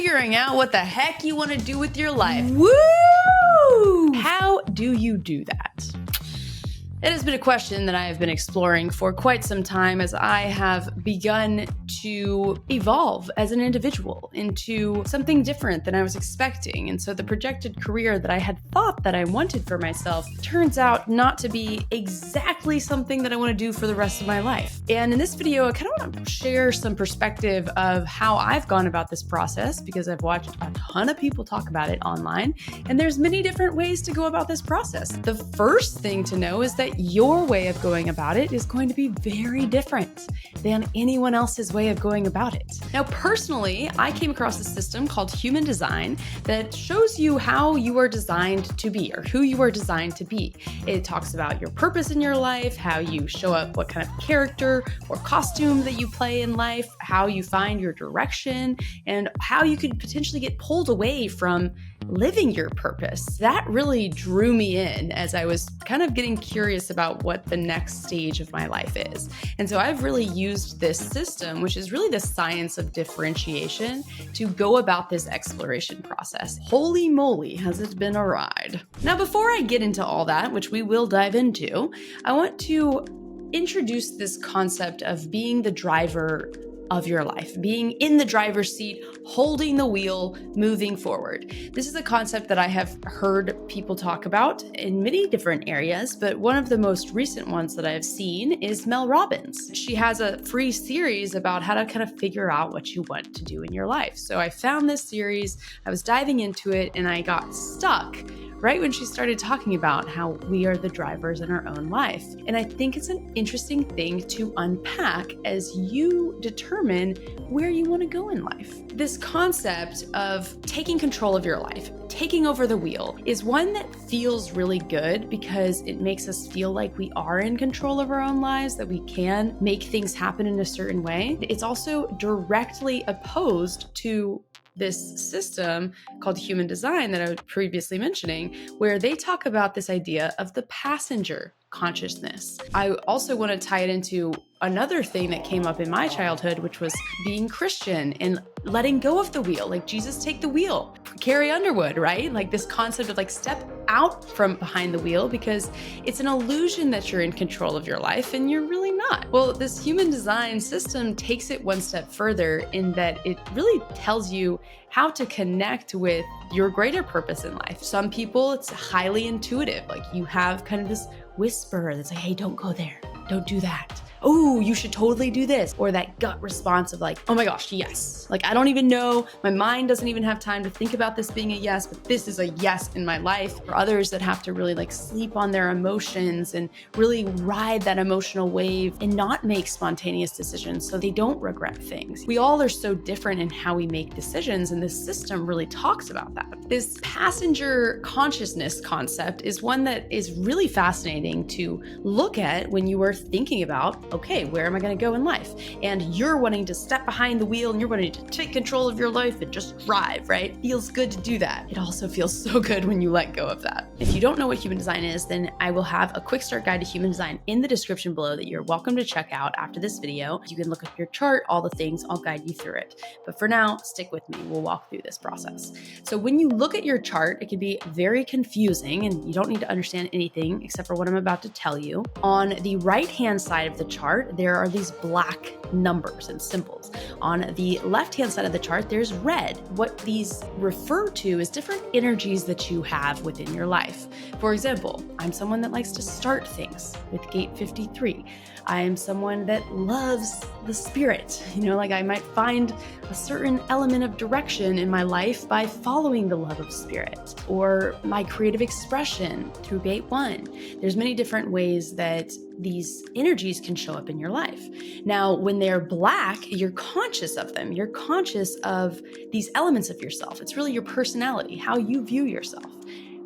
figuring out what the heck you want to do with your life. Woo! How do you do that? It has been a question that I have been exploring for quite some time as I have begun to evolve as an individual into something different than I was expecting. And so the projected career that I had thought that I wanted for myself turns out not to be exactly something that I want to do for the rest of my life. And in this video, I kind of want to share some perspective of how I've gone about this process because I've watched a ton of people talk about it online. And there's many different ways to go about this process. The first thing to know is that your way of going about it is going to be very different than anyone else's way of going about it. Now, personally, I came across a system called human design that shows you how you are designed to be or who you are designed to be. It talks about your purpose in your life, how you show up, what kind of character or costume that you play in life, how you find your direction, and how you could potentially get pulled away from living your purpose. That really drew me in as I was kind of getting curious about what the next stage of my life is. And so I've really used this system, which is really the science of differentiation, to go about this exploration process. Holy moly, has it been a ride. Now, before I get into all that, which we will dive into, I want to introduce this concept of being the driver of your life, being in the driver's seat, holding the wheel, moving forward. This is a concept that I have heard people talk about in many different areas, but one of the most recent ones that I have seen is Mel Robbins. She has a free series about how to kind of figure out what you want to do in your life. So I found this series, I was diving into it, and I got stuck right when she started talking about how we are the drivers in our own life. And I think it's an interesting thing to unpack as you determine where you want to go in life. This concept of taking control of your life, taking over the wheel, is one that feels really good because it makes us feel like we are in control of our own lives, that we can make things happen in a certain way. It's also directly opposed to this system called human design that I was previously mentioning, where they talk about this idea of the passenger consciousness. I also want to tie it into another thing that came up in my childhood, which was being Christian and letting go of the wheel, like Jesus take the wheel, Carrie Underwood, right? Like this concept of like step out from behind the wheel because it's an illusion that you're in control of your life and you're really not. Well, this human design system takes it one step further in that it really tells you how to connect with your greater purpose in life. Some people, it's highly intuitive. Like you have kind of this whisper that's like, hey, don't go there. Don't do that. Oh, you should totally do this. Or that gut response of like, oh my gosh, yes. Like, I don't even know. My mind doesn't even have time to think about this being a yes, but this is a yes in my life. Or others that have to really like sleep on their emotions and really ride that emotional wave and not make spontaneous decisions so they don't regret things. We all are so different in how we make decisions, and this system really talks about that. This passenger consciousness concept is one that is really fascinating to look at when you are thinking about, okay, where am I going to go in life? And you're wanting to step behind the wheel and you're wanting to take control of your life and just drive, right? Feels good to do that. It also feels so good when you let go of that. If you don't know what human design is, then I will have a quick start guide to human design in the description below that you're welcome to check out after this video. You can look up your chart, all the things, I'll guide you through it. But for now, stick with me. We'll walk through this process. So when you look at your chart, it can be very confusing and you don't need to understand anything except for what I'm about to tell you. On the right-hand side of the chart, there are these black numbers and symbols. On the left-hand side of the chart, there's red. What these refer to is different energies that you have within your life. For example, I'm someone that likes to start things with gate 53. I am someone that loves the spirit. Like I might find a certain element of direction in my life by following the love of spirit, or my creative expression through gate 1. There's many different ways that these energies can show up in your life. Now, when they're black, you're conscious of them. You're conscious of these elements of yourself. It's really your personality, how you view yourself.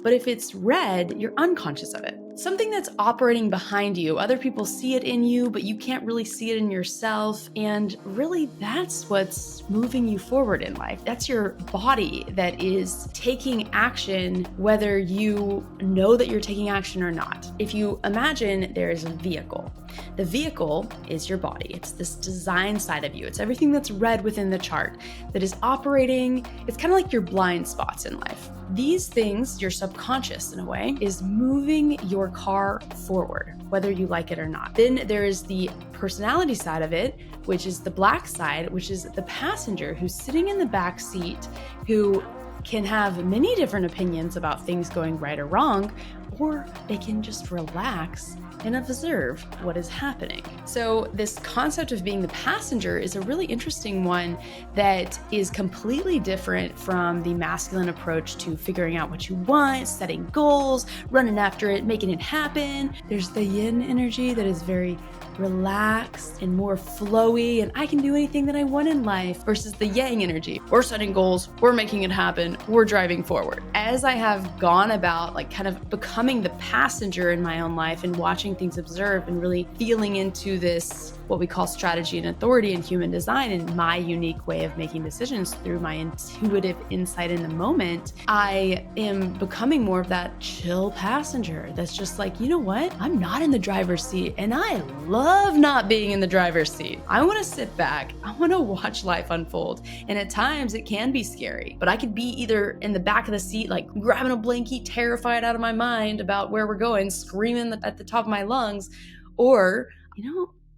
But if it's red, you're unconscious of it. Something that's operating behind you. Other people see it in you, but you can't really see it in yourself. And really, that's what's moving you forward in life. That's your body that is taking action, whether you know that you're taking action or not. If you imagine there is a vehicle The vehicle is your body. It's this design side of you. It's everything that's read within the chart that is operating. It's kind of like your blind spots in life. These things, your subconscious in a way, is moving your car forward, whether you like it or not. Then there is the personality side of it, which is the black side, which is the passenger who's sitting in the back seat, who can have many different opinions about things going right or wrong, or they can just relax and observe what is happening. So this concept of being the passenger is a really interesting one that is completely different from the masculine approach to figuring out what you want, setting goals, running after it, making it happen. There's the yin energy that is very relaxed and more flowy, and I can do anything that I want in life, versus the yang energy. We're setting goals, we're making it happen, we're driving forward. As I have gone about kind of becoming the passenger in my own life and watching things observe and really feeling into this, what we call strategy and authority in human design, and my unique way of making decisions through my intuitive insight in the moment, I am becoming more of that chill passenger that's just like, you know what? I'm not in the driver's seat, and I love not being in the driver's seat. I want to sit back. I want to watch life unfold. And at times it can be scary, but I could be either in the back of the seat, like grabbing a blankie, terrified out of my mind about where we're going, screaming at the top of my lungs, or,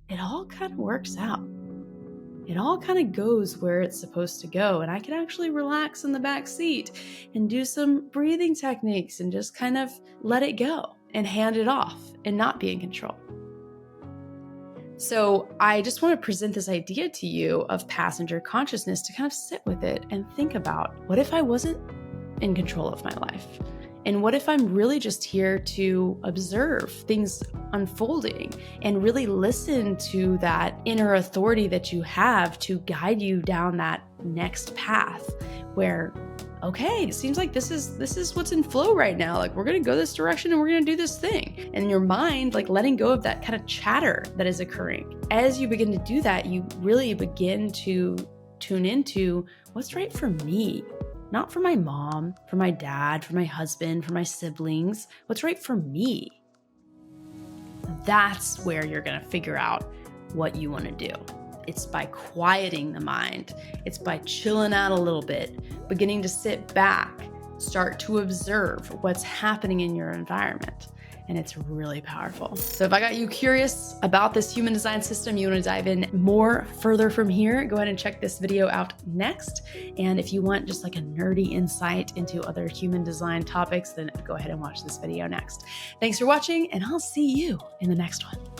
it all kind of works out. It all kind of goes where it's supposed to go. And I can actually relax in the back seat and do some breathing techniques and just kind of let it go and hand it off and not be in control. So I just want to present this idea to you of passenger consciousness to kind of sit with it and think about, what if I wasn't in control of my life? And what if I'm really just here to observe things unfolding and really listen to that inner authority that you have to guide you down that next path where, okay, it seems like this is what's in flow right now. Like, we're going to go this direction and we're going to do this thing. And your mind, letting go of that kind of chatter that is occurring. As you begin to do that, you really begin to tune into what's right for me. Not for my mom, for my dad, for my husband, for my siblings. What's right for me? That's where you're going to figure out what you want to do. It's by quieting the mind. It's by chilling out a little bit, beginning to sit back, start to observe what's happening in your environment. And it's really powerful. So if I got you curious about this human design system, you want to dive in more further from here, go ahead and check this video out next. And if you want just like a nerdy insight into other human design topics, then go ahead and watch this video next. Thanks for watching, and I'll see you in the next one.